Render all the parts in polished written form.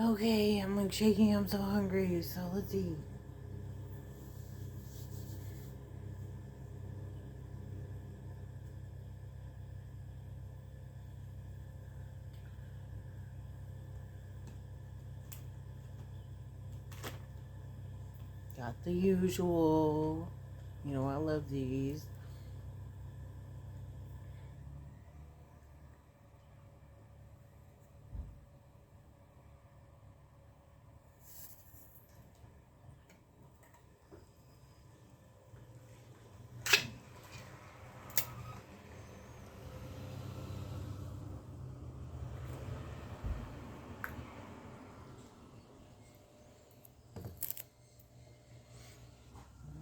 Okay, I'm like shaking. I'm so hungry. So let's eat. Got the usual. You know, I love these.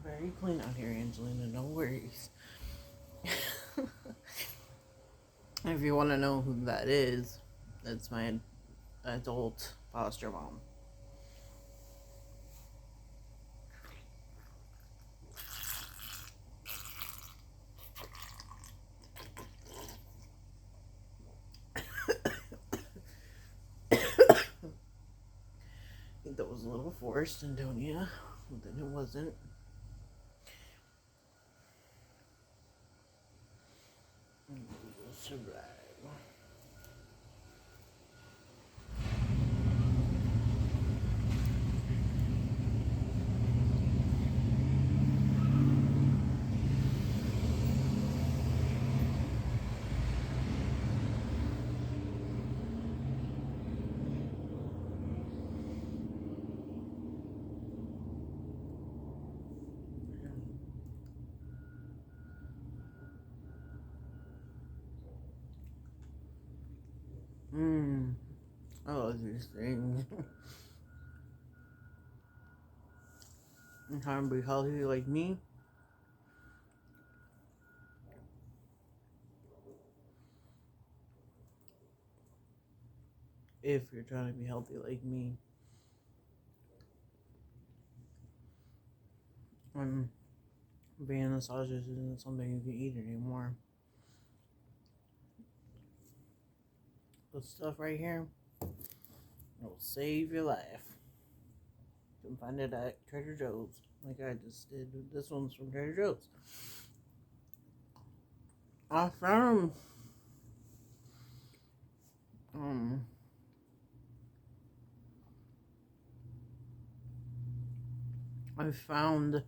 Very clean out here, Angelina. No worries. If you want to know who that is, it's my adult foster mom. I think that was a little forced, Antonia, but then it wasn't. Survive. Mmm. I love these things. I'm trying to be healthy like me. If you're trying to be healthy like me. And being a sausage isn't something you can eat anymore. This stuff right here will save your life. You can find it at Trader Joe's, like I just did. This one's from Trader Joe's. I found um I found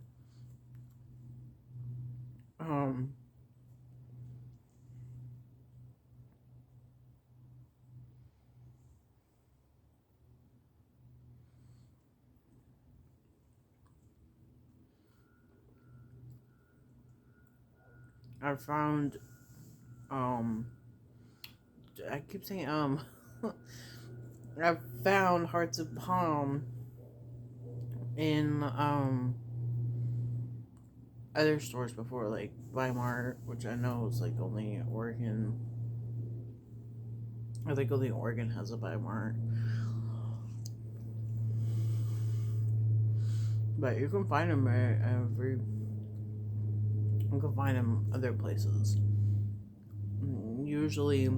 um I found um I keep saying I found Hearts of Palm in other stores before, like Weimar, which I know is like only Oregon. I think only Oregon has a Weimar, but you can find them at every. You can find them other places. Usually,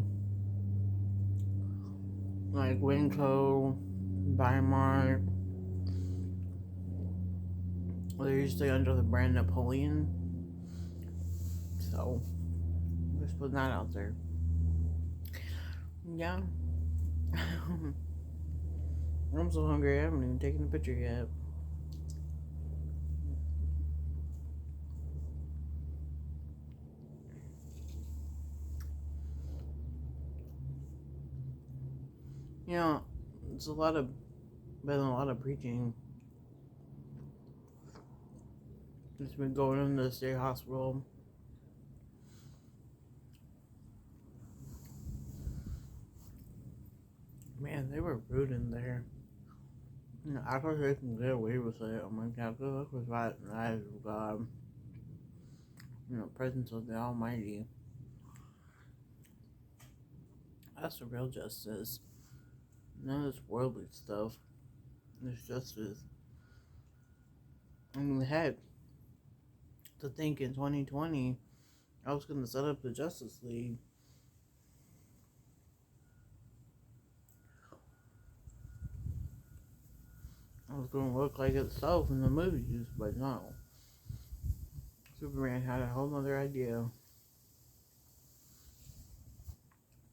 like Winco, Weimar. They're usually under the brand Napoleon. So, just putting that out there. Yeah. I'm so hungry, I haven't even taken a picture yet. You know, it's been a lot of preaching. It's been going in the state hospital. Man, they were rude in there. You know, I thought they can get away with it. I'm like, yeah, good luck with that in the eyes of God. You know, presence of the Almighty. That's the real justice. None of this worldly stuff. There's justice. I mean, heck, to think in 2020, I was going to set up the Justice League. it was going to look like itself in the movies, but no. Superman had a whole nother idea.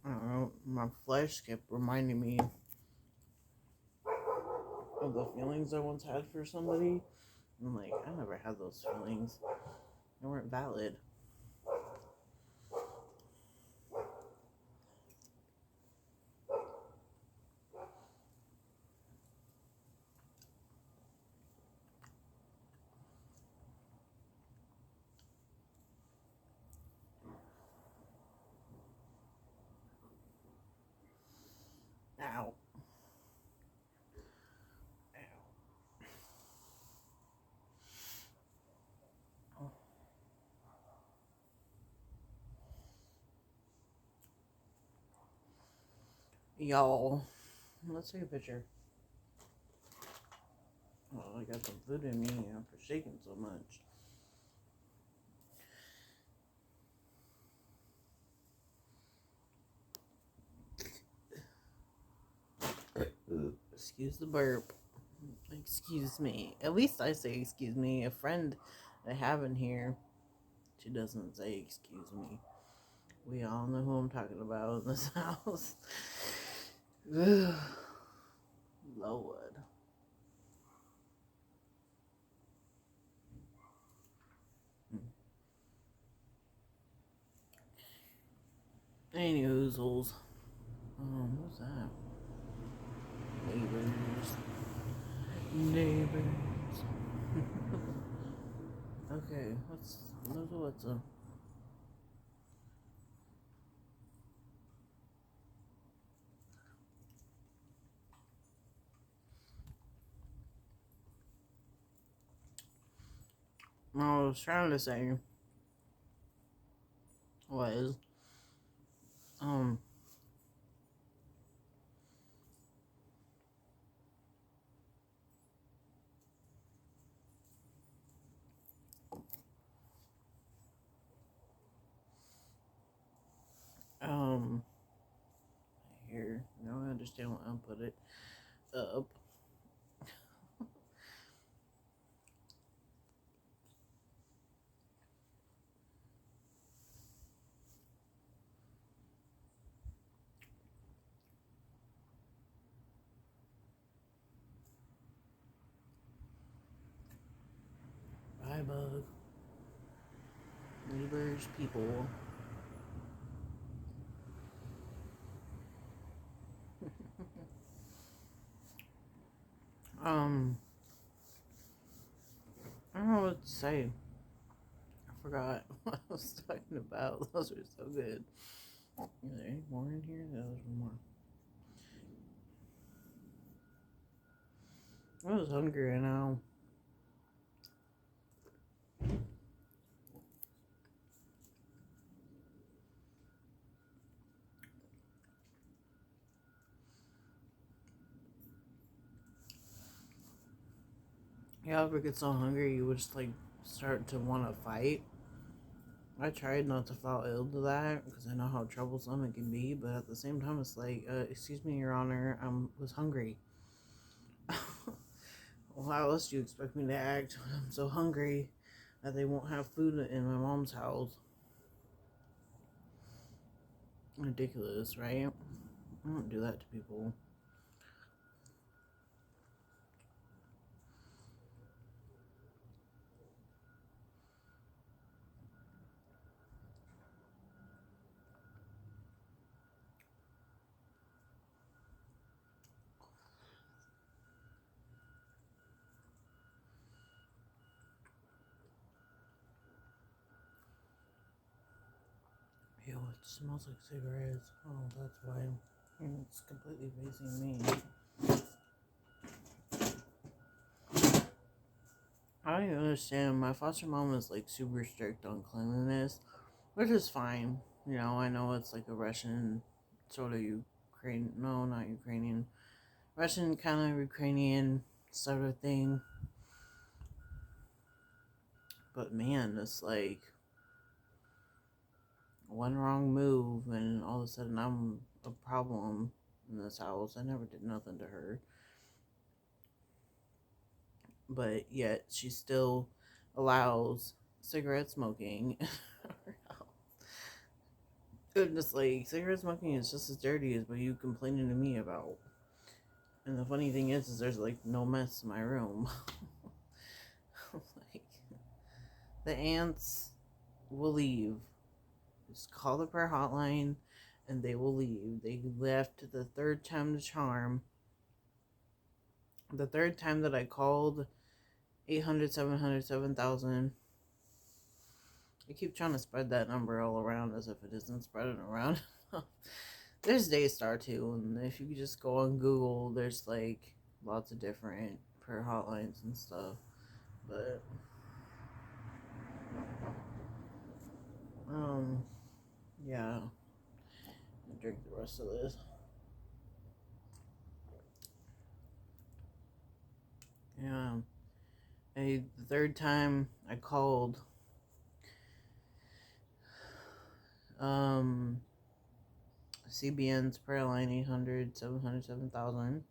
I don't know, my flesh kept reminding me of the feelings I once had for somebody. I'm like, I never had those feelings. They weren't valid. Ow. Ow. Y'all, let's take a picture. Oh, I got some food in me after shaking so much. Excuse the burp. Excuse me. At least I say excuse me. A friend I have in here, she doesn't say excuse me. We all know who I'm talking about in this house. Lord. Any oozles. What's that? Neighbors. Neighbors. Okay, what's up? What I was trying to say was, um, um, here, now I understand why I put it up. Bye, bug. Neighbors, people. um, I don't know what to say. I forgot what I was talking about. Those are so good. Is there any more in here? Yeah, there's one more. I was hungry now. You ever get so hungry you would just like start to want to fight? I tried not to fall ill to that because I know how troublesome it can be, but at the same time, it's like, excuse me, Your Honor, I was hungry. Well, how else do you expect me to act when I'm so hungry that they won't have food in my mom's house? Ridiculous, right? I don't do that to people. Ew, it smells like cigarettes. Oh, that's why. It's completely facing me. I don't even understand. My foster mom is like super strict on cleanliness, which is fine. You know, I know it's like a Russian sort of Ukraine. No, not Ukrainian. Russian kind of Ukrainian sort of thing. But man, it's like one wrong move and all of a sudden I'm a problem in this house. I never did nothing to her. but yet she still allows cigarette smoking. Goodness, like, cigarette smoking is just as dirty as what you complaining to me about. And the funny thing is there's like no mess in my room. Like, the ants will leave. Just call the prayer hotline and they will leave. They left the third time the charm. The third time that I called 800, 700, 7,000. I keep trying to spread that number all around as if it isn't spreading around. There's Daystar too, and if you just go on Google, there's like lots of different prayer hotlines and stuff. But yeah, I'll drink the rest of this. Yeah, the third time I called, CBN's prayer line 800, 700, 7,000.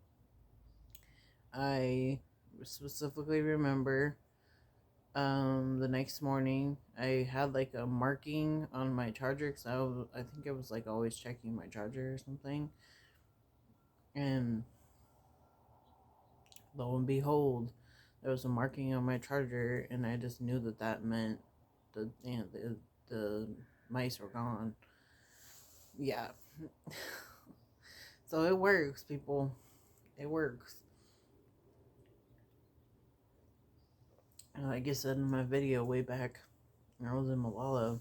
I specifically remember the next morning I had like a marking on my charger because I think I was like always checking my charger or something, and lo and behold there was a marking on my charger, and I just knew that meant the mice were gone. Yeah. So it works, people. It works. Like I said in my video way back when I was in Malala,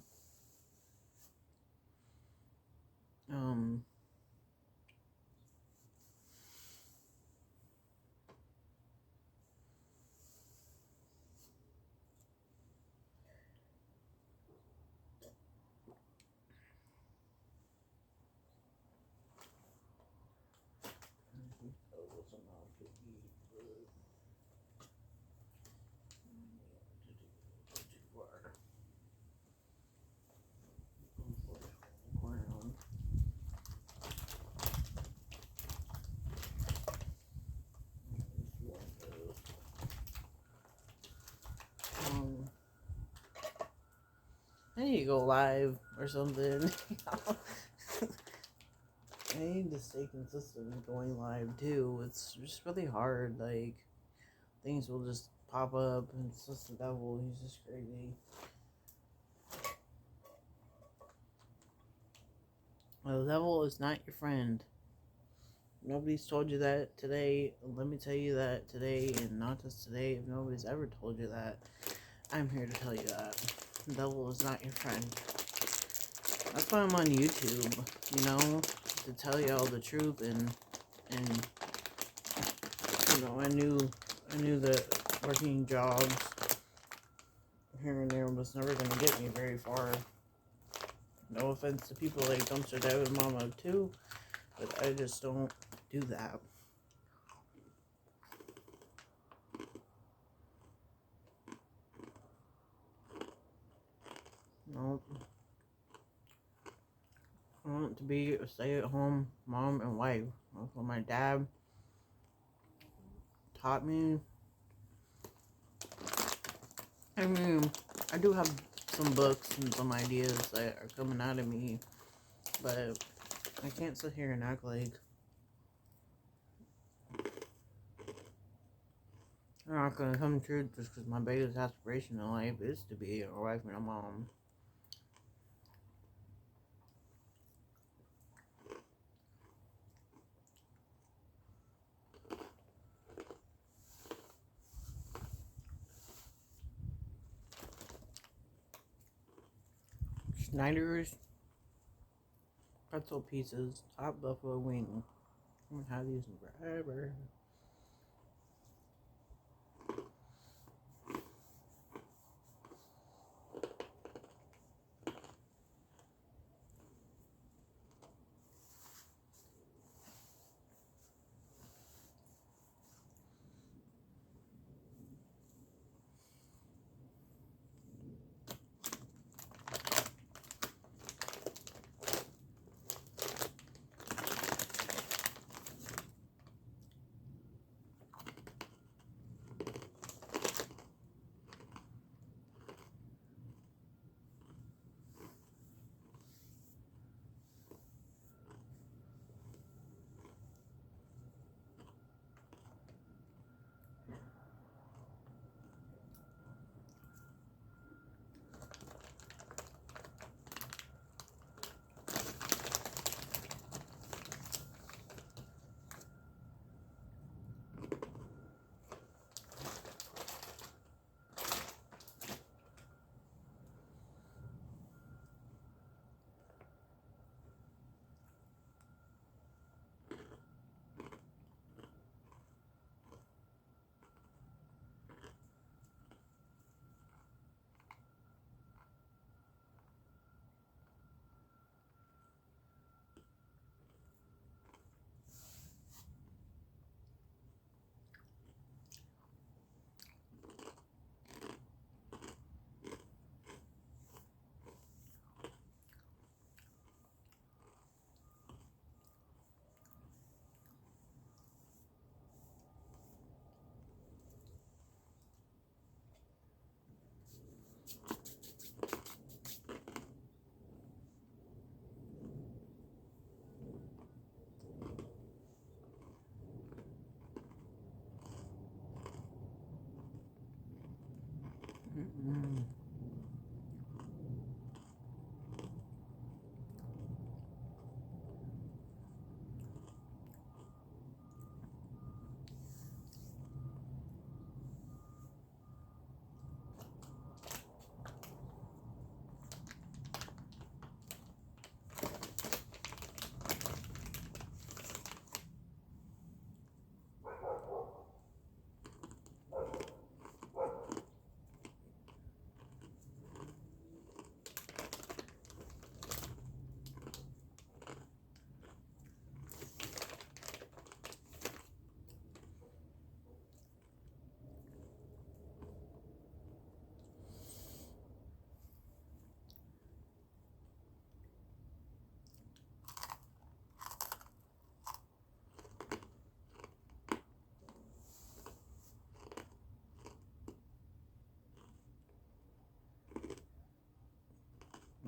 I need to go live or something. I need to stay consistent with going live too. It's just really hard. Like, things will just pop up, and it's just the devil. He's just crazy. Well, the devil is not your friend. Nobody's told you that today. Let me tell you that today, and not just today. If nobody's ever told you that, I'm here to tell you that. The devil is not your friend. That's why I'm on YouTube, you know, to tell you all the truth, and you know, I knew that working jobs here and there was never gonna get me very far. No offense to people like Dumpster Dive and Mama too, but I just don't do that. Nope. I want to be a stay-at-home mom and wife. That's what my dad taught me. I mean, I do have some books and some ideas that are coming out of me, but I can't sit here and act like they're not going to come true just because my biggest aspiration in life is to be a wife and a mom. Snyder's pretzel pieces, top buffalo wing. I'm gonna have these in forever.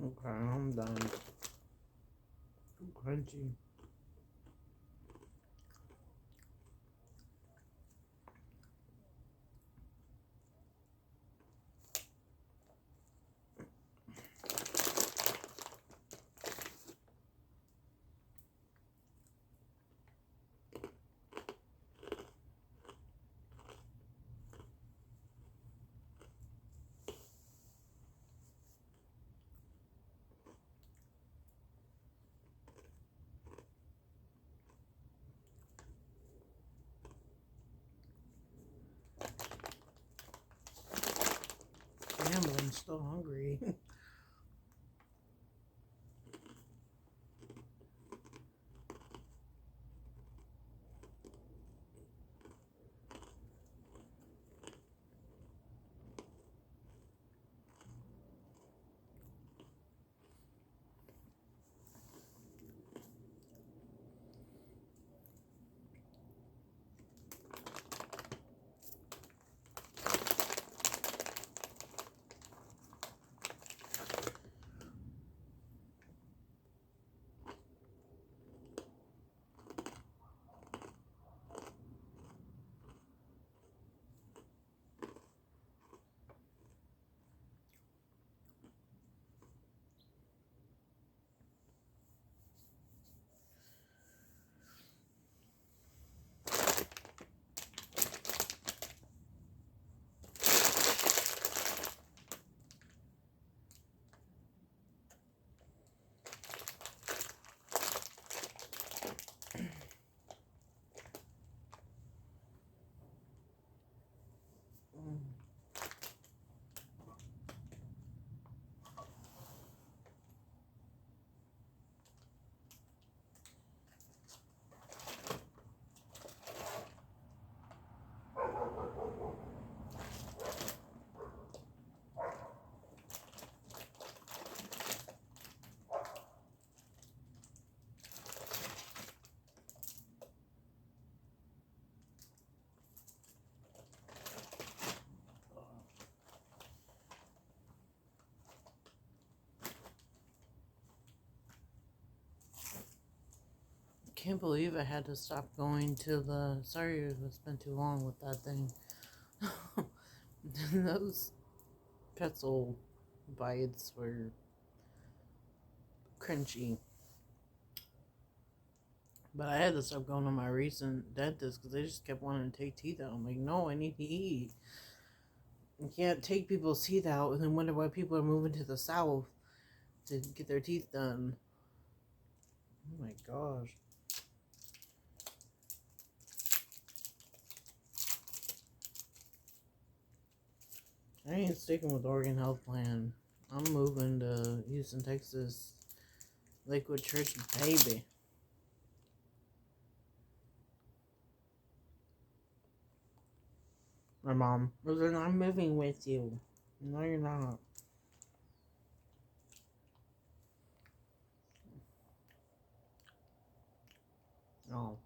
Okay, I'm done. Too crunchy. Damn, but I'm still hungry. Can't believe I had to stop going to the. Sorry, it's been too long with that thing. Those pretzel bites were crunchy. But I had to stop going to my recent dentist because they just kept wanting to take teeth out. I'm like, no, I need to eat. You can't take people's teeth out and then wonder why people are moving to the south to get their teeth done. Oh my gosh. I ain't sticking with Oregon Health Plan. I'm moving to Houston, Texas. Lakewood Church, baby. My mom was like, I'm moving with you. No, you're not. No,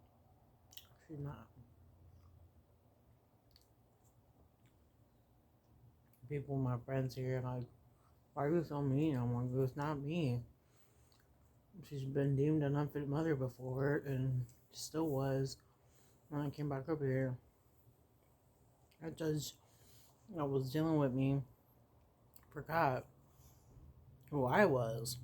she's not. People, my friends here, are like, why are you so mean? I'm like, it's not me. She's been deemed an unfit mother before, and still was when I came back up here. That judge that was dealing with me forgot who I was.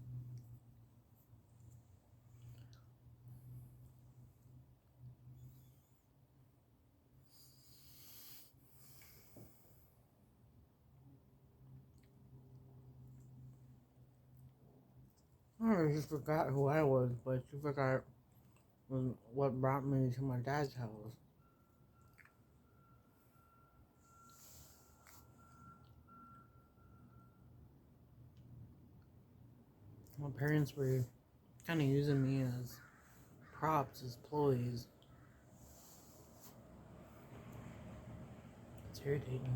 I just forgot who I was, but she forgot what brought me to my dad's house. My parents were kind of using me as props, as ploys. It's irritating.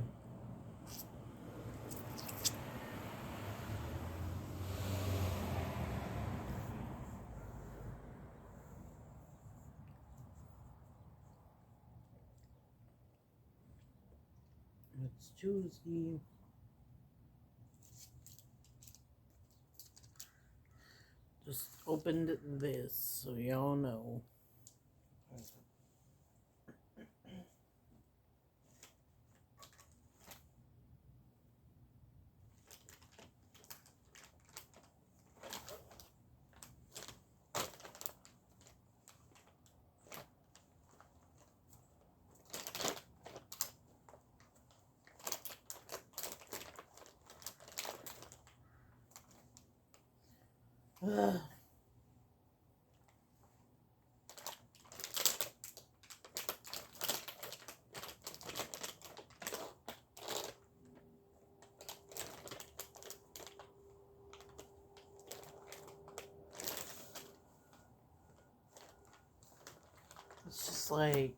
It's Tuesday. just opened this so y'all know. It's just like,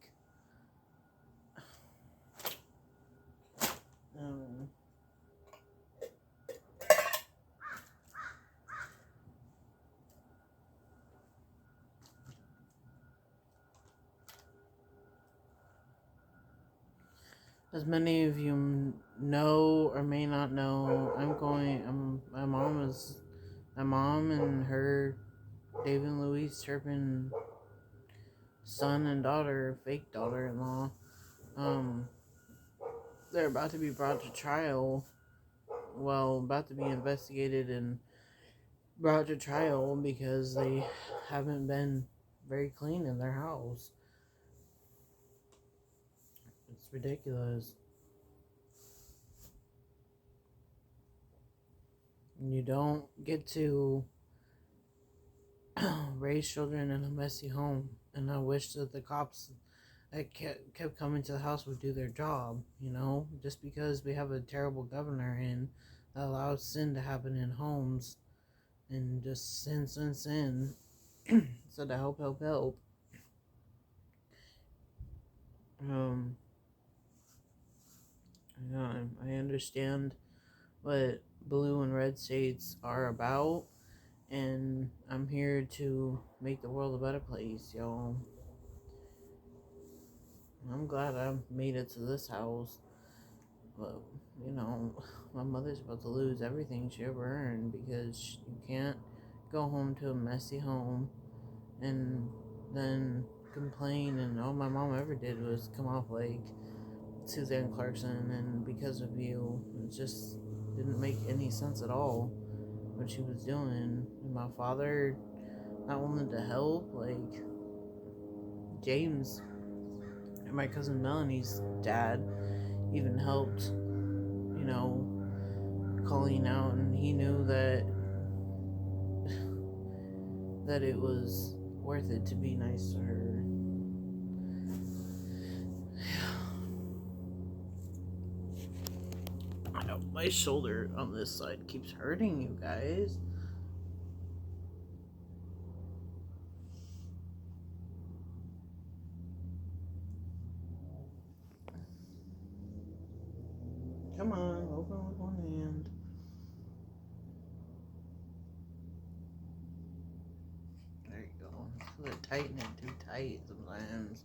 as many of you know or may not know, my mom and her David Louise Turpin son and daughter, fake daughter-in-law, they're about to be brought to trial. Well, about to be investigated and brought to trial because they haven't been very clean in their house. It's ridiculous. You don't get to raise children in a messy home, and I wish that the cops that kept coming to the house would do their job, you know? Just because we have a terrible governor in that allows sin to happen in homes and just sin. So to help. Yeah, I understand what blue and red states are about, and I'm here to make the world a better place, y'all. I'm glad I made it to this house, but, you know, my mother's about to lose everything she ever earned because you can't go home to a messy home and then complain, and all my mom ever did was come off like Suzanne Clarkson, and because of you, it just didn't make any sense at all what she was doing. And my father not wanting to help, like James and my cousin Melanie's dad even helped, you know, calling out, and he knew that it was worth it to be nice to her. I know my shoulder on this side keeps hurting, you guys. Come on, open with one hand. There you go. They tighten it too tight sometimes.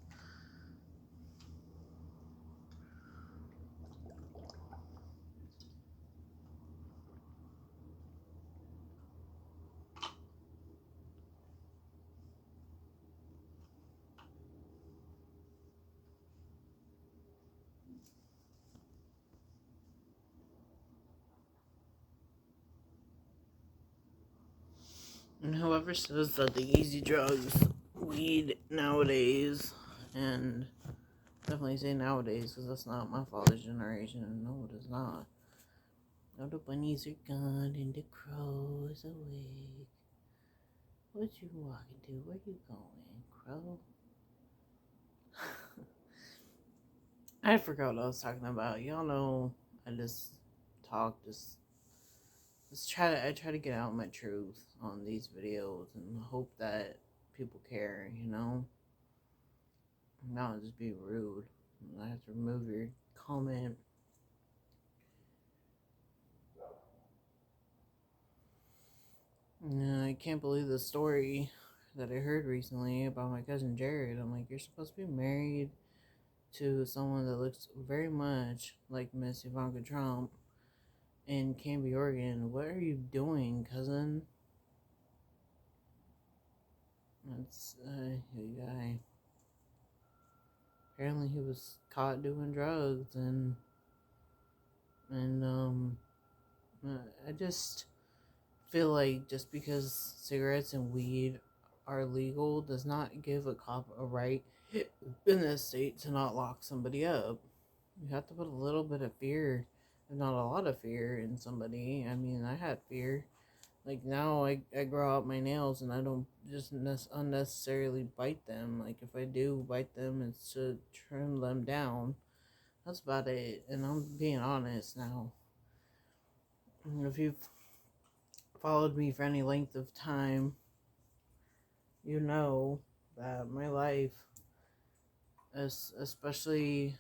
And whoever says that the easy drugs, weed nowadays, and definitely say nowadays because that's not my father's generation. No, it is not. All the bunnies are gone and the crow is awake. What you walking to? Where you going, crow? I forgot what I was talking about. Y'all know I just talk, I try to get out my truth on these videos and hope that people care, you know? Not just be rude. I have to remove your comment. I can't believe the story that I heard recently about my cousin Jared. I'm like, you're supposed to be married to someone that looks very much like Miss Ivanka Trump in Canby, Oregon. What are you doing, cousin? It's a guy. Apparently, he was caught doing drugs, and I just feel like just because cigarettes and weed are legal does not give a cop a right in this state to not lock somebody up. You have to put a little bit of fear, if not a lot of fear, in somebody. I mean, I had fear. Like now, I grow out my nails and I don't just unnecessarily bite them. Like if I do bite them, it's to trim them down. That's about it. And I'm being honest now. If you've followed me for any length of time, you know that my life, especially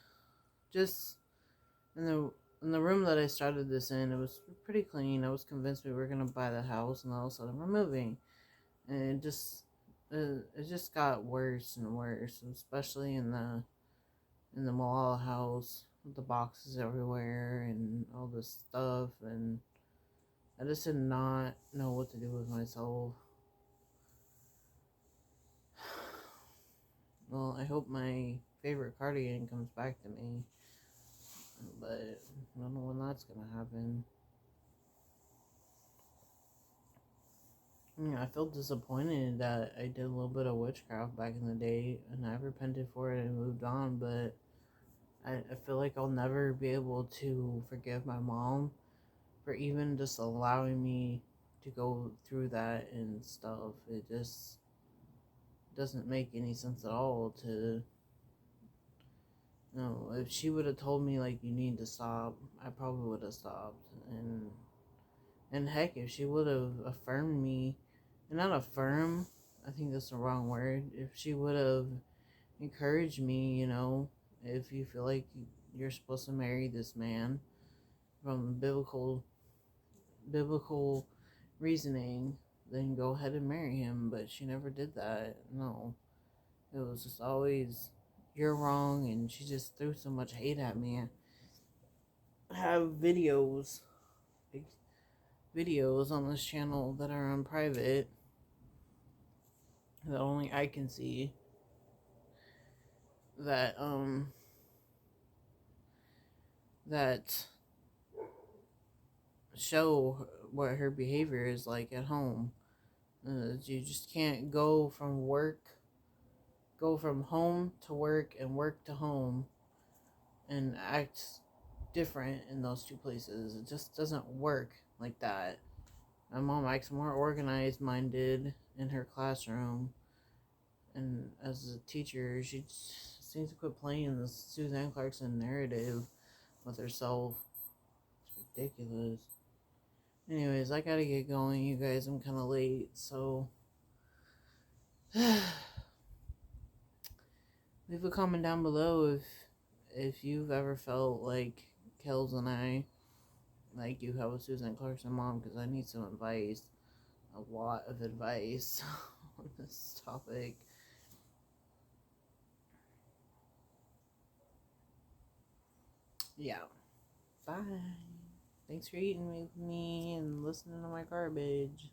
just in the room that I started this in, it was pretty clean. I was convinced we were gonna buy the house, and all of a sudden we're moving, and it just got worse and worse, especially in the Malala house with the boxes everywhere and all this stuff, and I just did not know what to do with myself. Well, I hope my favorite cardigan comes back to me, but I don't know when that's gonna happen. I feel disappointed that I did a little bit of witchcraft back in the day, and I repented for it and moved on, but I feel like I'll never be able to forgive my mom for even just allowing me to go through that and stuff. It just doesn't make any sense at all to, if she would have told me, like, you need to stop, I probably would have stopped. And heck, if she would have affirmed me, and not affirm, I think that's the wrong word. If she would have encouraged me, if you feel like you're supposed to marry this man from biblical reasoning, then go ahead and marry him. But she never did that. No, it was just always, you're wrong, and she just threw so much hate at me. I have like, videos on this channel that are on private that only I can see, that that show what her behavior is like at home. You just can't go from home to work and work to home and act different in those two places. It just doesn't work like that. My mom acts more organized minded in her classroom, and as a teacher, she just needs to quit playing the Suzanne Clarkson narrative with herself. It's ridiculous. Anyways, I gotta get going, you guys. I'm kind of late, so leave a comment down below if you've ever felt like Kels and I, like you have a Suzanne Clarkson mom, because I need some advice, a lot of advice on this topic. Yeah. Bye. Thanks for eating with me and listening to my garbage.